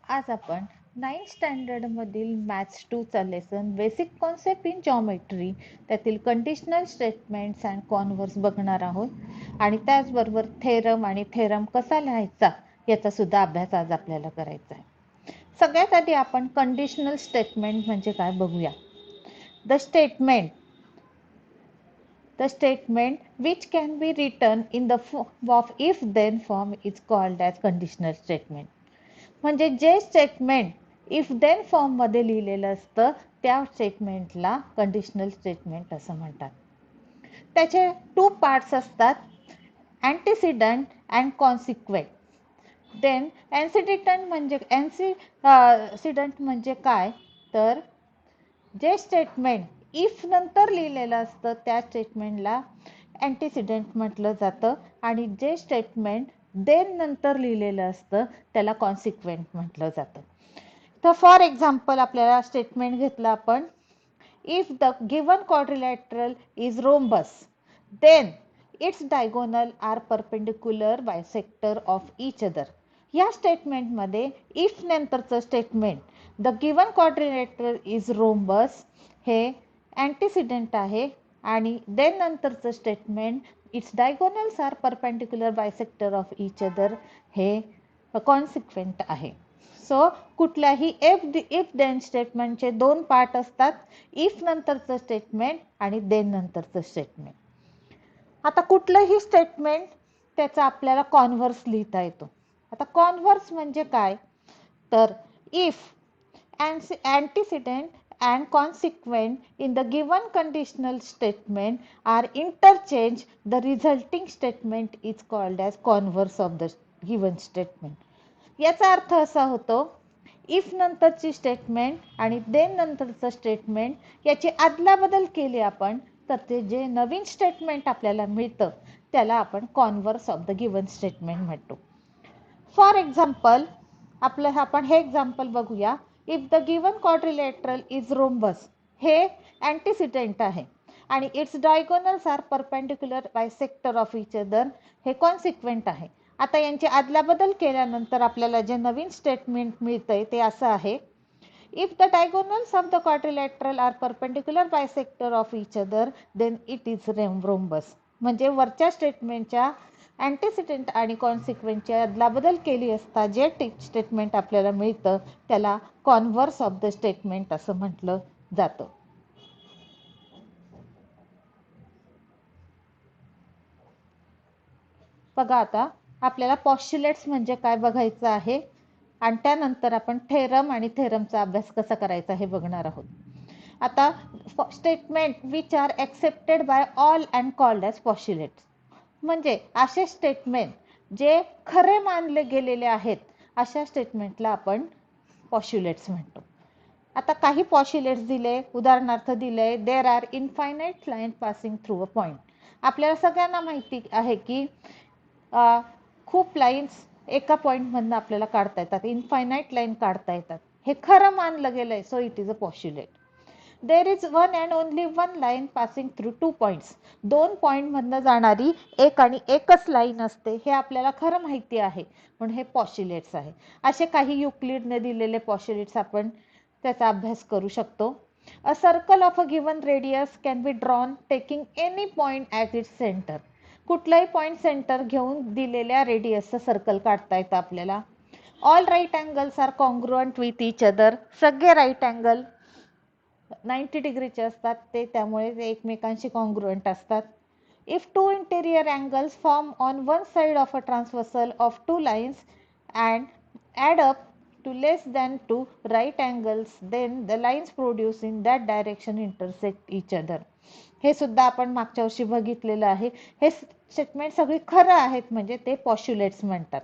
आज आपण 9th स्टँडर्डमधील मॅथ्स 2चा lesson basic concept in geometry त्यातील कंडिशनल स्टेटमेंट्स अँड कॉन्व्हर्स बघणार आहोत आणि त्याचबरोबर थेरम आणि थेरम कसा लिहायचा याचा सुद्धा अभ्यास आज आपल्याला करायचा आहे. सगळ्यात आधी आपण कंडिशनल स्टेटमेंट म्हणजे काय बघूया. The statement which can be written in the form of if then form is called as conditional statement. म्हणजे जे स्टेटमेंट इफ देन फॉर्म मध्ये लिहिलेलं असतं त्या स्टेटमेंटला कंडिशनल स्टेटमेंट असं म्हणतात. त्याचे 2 पार्ट्स असतात, antecedent and consequent. Then antecedent म्हणजे काय, तर जे स्टेटमेंट इफ नंतर लिहिलेलं असतं त्या स्टेटमेंटला अँटीसिडंट म्हटलं जातं आणि जे स्टेटमेंट देन नंतर लिहिलेलं असतं त्याला कॉन्सिक्वेंट म्हटलं जातं. तर फॉर एक्झाम्पल आपल्याला स्टेटमेंट घेतलं आपण, if the given quadrilateral is rhombus then its diagonal are perpendicular bisector of each other. या स्टेटमेंटमध्ये इफ नंतरचं statement the given quadrilateral is rhombus हे अँटीसिडंट आहे आणि देन नंतरचं statement its diagonals are perpendicular bisector of each other हे consequent आहे. So कुठल्याही इफ देन स्टेटमेंटचे 2 पार्ट असतात, इफ नंतरचं स्टेटमेंट आणि देन नंतरचं स्टेटमेंट. आता कुठलंही स्टेटमेंट त्याचा आपल्याला कॉन्व्हर्स लिहिता येतो. आता कॉन्व्हर्स म्हणजे काय, तर if antecedent and consequent in the given conditional statement are interchanged, the resulting statement is called as converse of the given statement. याचा अर्थ असा होतो, इफ नंतरची स्टेटमेंट आणि देन नंतरचं स्टेटमेंट याची अदलाबदल केली आपण तर ते जे नवीन स्टेटमेंट आपल्याला मिळतं त्याला आपण converse of the given statement म्हणतो. फॉर एक्झाम्पल आपण हे एक्झाम्पल बघूया. If the given quadrilateral is rhombus हे अँटीसिडंट आहे आणि it's diagonals are perpendicular bisector of each other हे कॉन्सिक्वेंट आहे. आता यांची अदलाबदल केल्यानंतर आपल्याला जे नवीन स्टेटमेंट मिळतंय ते असं आहे, if the diagonals of the quadrilateral are perpendicular bisector of each other then it is rhombus. म्हणजे वरच्या स्टेटमेंटच्या अँटीसिडंट आणि कॉन्सिक्वेंटची अदलाबदल केली असता जे स्टेटमेंट आपल्याला मिळतं त्याला कॉन्व्हर्स ऑफ द स्टेटमेंट असं म्हटलं जातं. बघा आता आपल्याला पॉस्ट्युलेट्स म्हणजे काय बघायचं आहे आणि त्यानंतर आपण थेरम आणि थेरमचा अभ्यास कसा करायचा हे बघणार आहोत. आता statement which are accepted by all and called as postulates म्हणजे असे स्टेटमेंट जे खरे मानले गेलेले आहेत अशा स्टेटमेंटला आपण पॉस्ट्युलेट्स म्हणतो. आता काही पॉस्ट्युलेट्स दिले, उदाहरणार्थ दिले, there are infinite line passing through a point. आपल्याला सगळ्यांना माहिती आहे की खूप लाईन्स एका पॉईंटमधनं आपल्याला काढता येतात, इनफायनाईट लाईन काढता येतात. हे खरं मानलं गेलंय, so it is a postulate. There is one and only one line passing through 2 points. 2 पॉईंटमधनं जाणारी एक आणि एकच लाईन असते हे आपल्याला खरं माहिती आहे, म्हणून हे पॉस्ट्युलेट्स आहे. असे काही युक्लिडने दिलेले पॉस्ट्युलेट्स आपण त्याचा अभ्यास करू शकतो. A circle of a given radius can be drawn taking any point as its centre. कुठलाही पॉईंट सेंटर घेऊन दिलेल्या रेडियसचं सर्कल काढता येतं आपल्याला. All right angles are congruent with each other. सगळे राईट अँगल 90 डिग्रीचे असतात ते, त्यामुळे ते एकमेकांशी कॉन्ग्रुअंट असतात. If 2 interior angles form on one side of a transversal of 2 lines and add up to less than 2 right angles, then the lines produced in that direction intersect each other. हे सुद्धा आपण मागच्या वर्षी बघितलेलं आहे. हे statement सगळी खरं आहेत म्हणजे ते पॉस्ट्युलेट्स म्हणतात.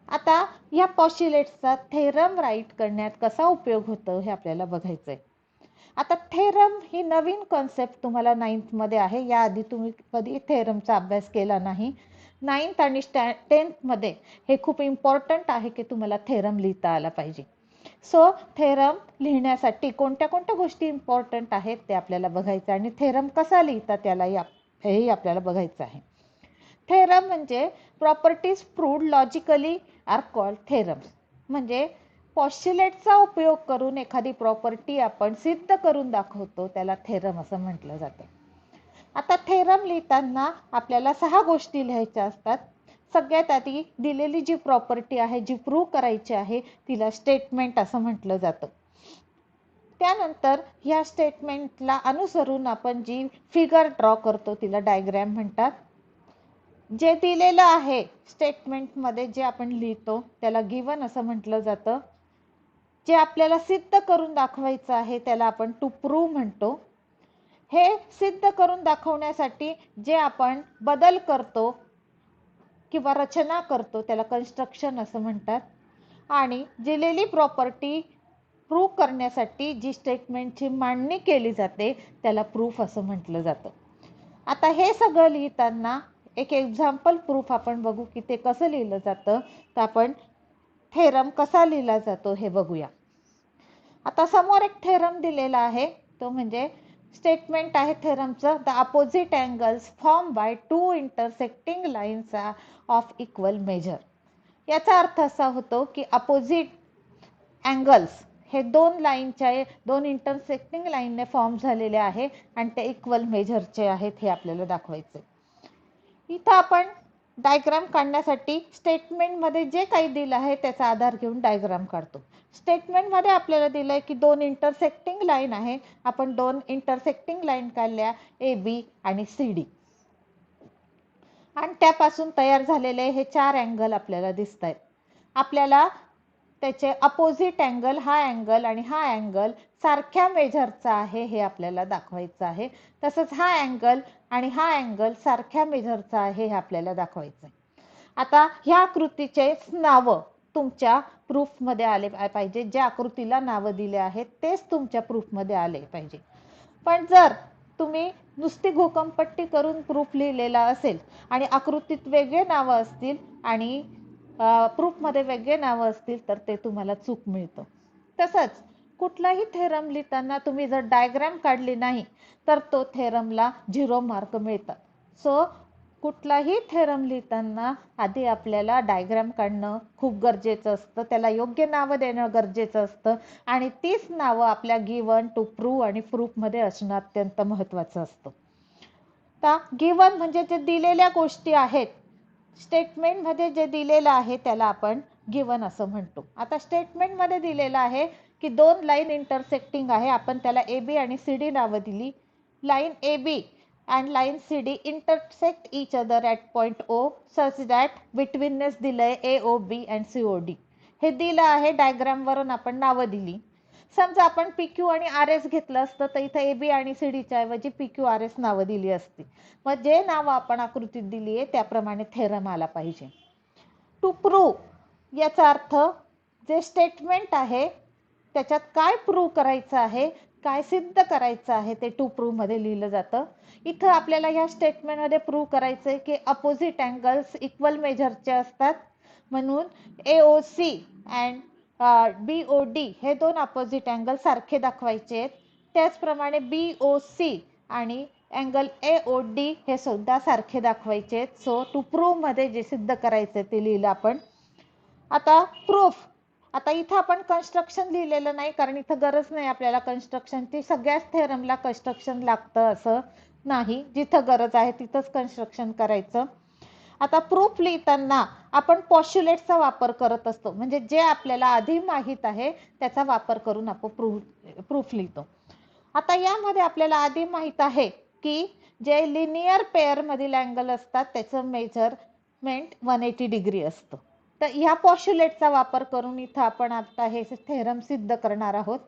आता या पॉस्ट्युलेट्सचा थेरम राईट करण्यात कसा उपयोग होतो हे आपल्याला बघायचंय. आता थेरम ही नवीन कॉन्सेप्ट तुम्हाला 9th मध्ये आहे. याआधी तुम्ही कधी थेरमचा अभ्यास केला नाही. 9th आणि 10th मध्ये हे खूप इम्पॉर्टंट आहे की तुम्हाला थेरम लिहिता आला पाहिजे. सो थेरम लिहिण्यासाठी कोणत्या कोणत्या गोष्टी इम्पॉर्टंट आहेत ते आपल्याला बघायचं आणि थेरम कसा लिहिता त्याला हेही आपल्याला बघायचं आहे. थेरम म्हणजे properties proved logically are called theorems. म्हणजे पॉस्च्युलेटचा उपयोग करून एखादी प्रॉपर्टी आपण सिद्ध करून दाखवतो त्याला थेरम असं म्हटलं जातं. आता थेरम लिहिताना आपल्याला 6 गोष्टी लिहायच्या असतात. सगळ्यात आधी दिलेली जी प्रॉपर्टी आहे, जी प्रूव्ह करायची आहे, तिला स्टेटमेंट असं म्हटलं जातं. त्यानंतर ह्या स्टेटमेंटला अनुसरून आपण जी फिगर ड्रॉ करतो तिला डायग्रॅम म्हणतात. जे दिलेलं आहे स्टेटमेंटमध्ये जे आपण लिहितो त्याला गिवन असं म्हटलं जातं. जे आपल्याला सिद्ध करून दाखवायचं आहे त्याला आपण टू प्रूव्ह म्हणतो. हे सिद्ध करून दाखवण्यासाठी जे आपण बदल करतो किंवा रचना करतो त्याला कन्स्ट्रक्शन असं म्हणतात. आणि दिलेली प्रॉपर्टी प्रूव्ह करण्यासाठी जी स्टेटमेंटची मांडणी केली जाते त्याला प्रूफ असं म्हटलं जातं. आता हे सगळं लिहिताना एक एक्झाम्पल प्रूफ आपण बघू की ते कसं लिहिलं जातं. तर आपण थेरम कसा लिहिला जातो हे बघूया. आता समोर एक थेरम दिलेला आहे, तो म्हणजे स्टेटमेंट आहे थेरमचं. The opposite angles form by 2 intersecting lines of equal measure. याचा अर्थ असा होतो की अपोजिट अँगल्स हे 2 इंटरसेक्टिंग लाईनने फॉर्म झालेले आहे आणि ते इक्वल मेजरचे आहेत हे आपल्याला दाखवायचे. इथं आपण डायग्राम काढण्यासाठी स्टेटमेंटमध्ये जे काही दिलं आहे त्याचा आधार घेऊन डायग्राम काढतो. स्टेटमेंटमध्ये आपल्याला दिलंय की 2 इंटरसेक्टिंग लाईन आहे. आपण 2 इंटरसेक्टिंग लाईन काढल्या AB आणि CD आणि त्यापासून तयार झालेले हे 4 अँगल आपल्याला दिसत आहेत. आपल्याला त्याचे अपोजिट अँगल, हा अँगल आणि हा अँगल सारख्या मेजरचा आहे हे आपल्याला दाखवायचं आहे. तसंच हा अँगल आणि हा अँगल सारख्या मेजरचा आहे हे आपल्याला दाखवायचं आहे. आता ह्या आकृतीचे नावं तुमच्या प्रूफमध्ये आले पाहिजे. ज्या आकृतीला नावं दिले आहेत तेच तुमच्या प्रूफमध्ये आले पाहिजे. पण जर तुम्ही नुसती घोकंपट्टी करून प्रूफ लिहिलेला असेल आणि आकृतीत वेगळे नावं असतील आणि प्रूफमध्ये वेगळे नावं असतील तर ते तुम्हाला चूक मिळतं. तसंच कुठलाही थेरम लिहिताना तुम्ही जर डायग्राम काढली नाही तर तो थेरमला 0 मार्क मिळतात. सो कुठलाही थेरम लिहिताना आधी आपल्याला डायग्राम काढणं खूप गरजेचं असतं. त्याला योग्य नावं देणं गरजेचं असतं आणि तीच नावं आपल्या गिवन, टू प्रूव्ह आणि प्रूफमध्ये असणं अत्यंत महत्त्वाचं असतं. आता गिवन म्हणजे जे दिलेल्या गोष्टी आहेत, स्टेटमेंटमध्ये जे दिलेलं आहे त्याला आपण गिवन असं म्हणतो. आता स्टेटमेंटमध्ये दिलेलं आहे की 2 लाईन इंटरसेक्टिंग आहे. आपण त्याला AB आणि CD नावं दिली. Line AB and line CD intersect each other at point O such that betweenness दिलंय AOB and COD. हे दिलं आहे. डायग्राम वरून आपण नावं दिली. समजा आपण PQ आणि RS घेतलं असतं तर इथं AB आणि CD च्या ऐवजी PQ RS नावं दिली असती. मग जे नावं आपण आकृतीत दिली आहे त्याप्रमाणे थेरम आला पाहिजे. टू प्रूव्ह याचा अर्थ जे स्टेटमेंट आहे त्याच्यात काय प्रूव्ह करायचं आहे, काय सिद्ध करायचं आहे ते टू प्रूव्ह मध्ये लिहिलं जातं. इथं आपल्याला या स्टेटमेंटमध्ये प्रूव्ह करायचंय की अपोजिट अँगल्स इक्वल मेजरचे असतात. म्हणून AOC अँड BOD हे 2 अपोजिट अँगल सारखे दाखवायचे आहेत. त्याचप्रमाणे BOC आणि अँगल AOD हे सुद्धा सारखे दाखवायचे आहेत. सो टू प्रूव्ह मध्ये जे सिद्ध करायचं ते लिहिलं आपण. आता प्रूफ. आता इथं आपण कन्स्ट्रक्शन लिहिलेलं नाही कारण इथं गरज नाही आपल्याला कन्स्ट्रक्शनची. सगळ्याच थेरमला कन्स्ट्रक्शन लागतं असं नाही. जिथं गरज आहे तिथंच कन्स्ट्रक्शन करायचं. आता प्रूफ लिहिताना आपण पॉस्च्युलेटचा वापर करत असतो. म्हणजे जे आपल्याला आधी माहित आहे त्याचा वापर करून आपण प्रूफ लिहितो. आता यामध्ये आपल्याला आधी माहित आहे की जे लिनियर पेअर मधील अँगल असतात त्याचं मेजरमेंट 180 डिग्री असतं. तर ह्या पॉस्च्युलेटचा वापर करून इथं आपण आता हे थेरम सिद्ध करणार आहोत.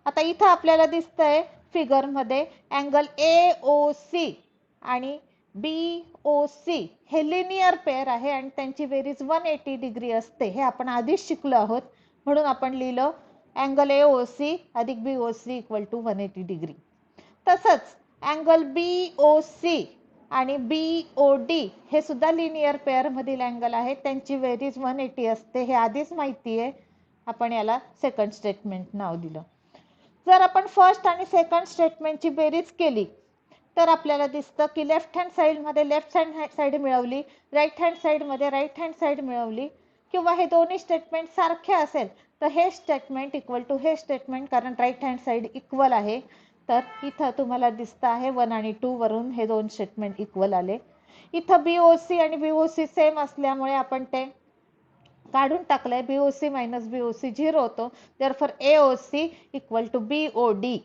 आता इथं आपल्याला दिसतंय फिगर मध्ये अँगल AOC आणि BOC हे लिनियर पेअर आहे आणि त्यांची बेरीज 180 डिग्री असते. हे आपण आधीच शिकलो आहोत. म्हणून आपण लिहिलं अँगल AOC अधिक BOC इक्वल टू 180 डिग्री. तसंच अँगल BOC आणि BOD हे सुद्धा लिनियर पेअर मधील अँगल आहेत. त्यांची बेरीज 180 असते. हे आधीच माहिती आहे. आपण याला सेकंड स्टेटमेंट नाव दिलं. जर आपण फर्स्ट आणि सेकंड स्टेटमेंटची बेरीज केली तर आपल्याला दिसतं की लेफ्ट हँड साइड मध्ये लेफ्ट हँड साइड मिळवली, राईट हँड साइड मध्ये राईट हँड साइड मिळवली किंवा हे दोन्ही स्टेटमेंट सारखे असेल तर हे स्टेटमेंट इक्वल टू हे स्टेटमेंट, कारण राईट हँड साईड इक्वल आहे. तर इथं तुम्हाला दिसतं आहे 1 आणि 2 वरून हे दोन स्टेटमेंट इक्वल आले. इथं बीओसी आणि बीओसी सेम असल्यामुळे आपण ते काढून टाकलंय. बीओसी मायनस बीओसी 0 होतो. Therefore AOC equal to BOD,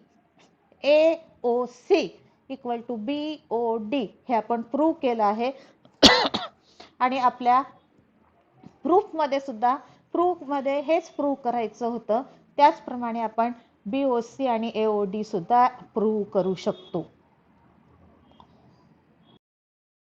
AOC equal to BOD हे आपण प्रूव्ह केलं आहे. आणि आपल्या प्रूफमध्ये सुद्धा प्रूफमध्ये हेच प्रूव्ह करायचं होतं. त्याचप्रमाणे आपण बीओसी आणि एओडी सुद्धा प्रूव्ह करू शकतो.